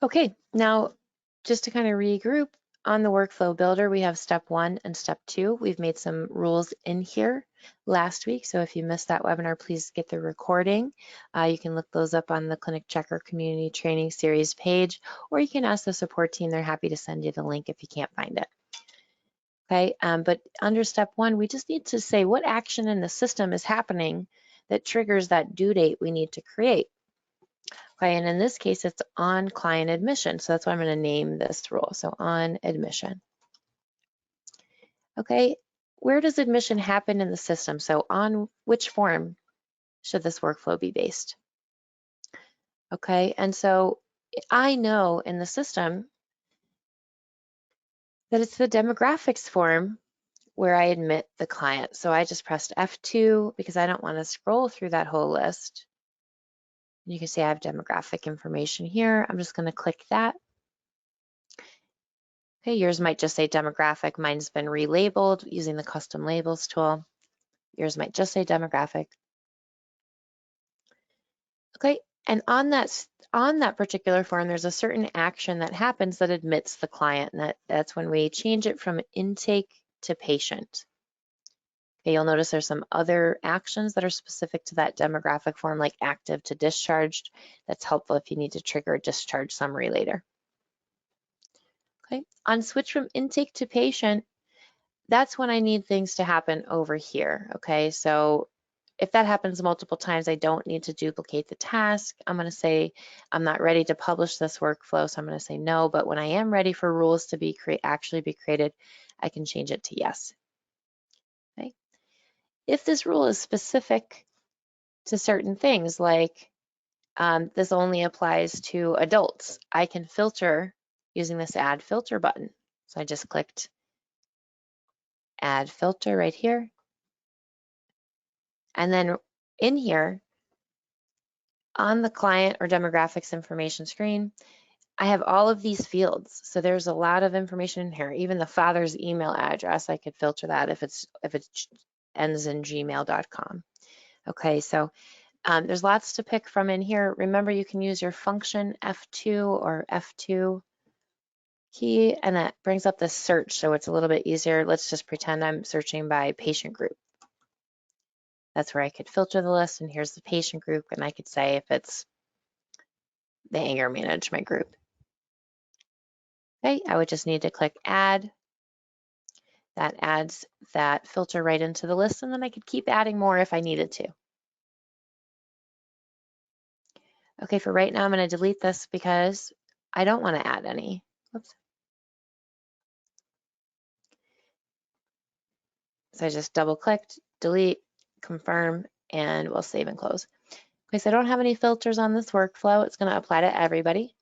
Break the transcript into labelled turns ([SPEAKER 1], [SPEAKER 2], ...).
[SPEAKER 1] Okay, now just to kind of regroup, on the workflow builder, we have step 1 and step 2. We've made some rules in here last week, so if you missed that webinar, please get the recording. You can look those up on the ClinicTracker Community Training Series page, or you can ask the support team. They're happy to send you the link if you can't find it. Okay, but under step 1, we just need to say what action in the system is happening that triggers that due date we need to create. Okay, and in this case, it's on client admission. So that's why I'm going to name this rule. So on admission. Okay, where does admission happen in the system? So on which form should this workflow be based? Okay, and so I know in the system that it's the demographics form where I admit the client. So I just pressed F2 because I don't want to scroll through that whole list. You can see I have demographic information here. I'm just going to click that. Okay, yours might just say demographic. Mine's been relabeled using the custom labels tool. Yours might just say demographic. Okay, and on that particular form, there's a certain action that happens that admits the client, and that's when we change it from intake to patient. Okay, you'll notice there's some other actions that are specific to that demographic form, like active to discharged. That's helpful if you need to trigger a discharge summary later. Okay, on switch from intake to patient, that's when I need things to happen over here. Okay, so if that happens multiple times, I don't need to duplicate the task. I'm going to say I'm not ready to publish this workflow, so I'm going to say no, but when I am ready for rules to be actually be created, I can change it to yes. Okay. If this rule is specific to certain things, like this only applies to adults, I can filter using this add filter button. So I just clicked add filter right here. And then in here, on the client or demographics information screen, I have all of these fields. So there's a lot of information in here. Even the father's email address, I could filter that if it ends in gmail.com. Okay, so there's lots to pick from in here. Remember, you can use your function F2 or F2 key, and that brings up the search, so it's a little bit easier. Let's just pretend I'm searching by patient group. That's where I could filter the list, and here's the patient group, and I could say if it's the anger management group. Okay, I would just need to click add. That adds that filter right into the list, and then I could keep adding more if I needed to. Okay, for right now, I'm going to delete this because I don't want to add any. Whoops. So I just double clicked, delete, confirm, and we'll save and close. Okay, so I don't have any filters on this workflow. It's going to apply to everybody.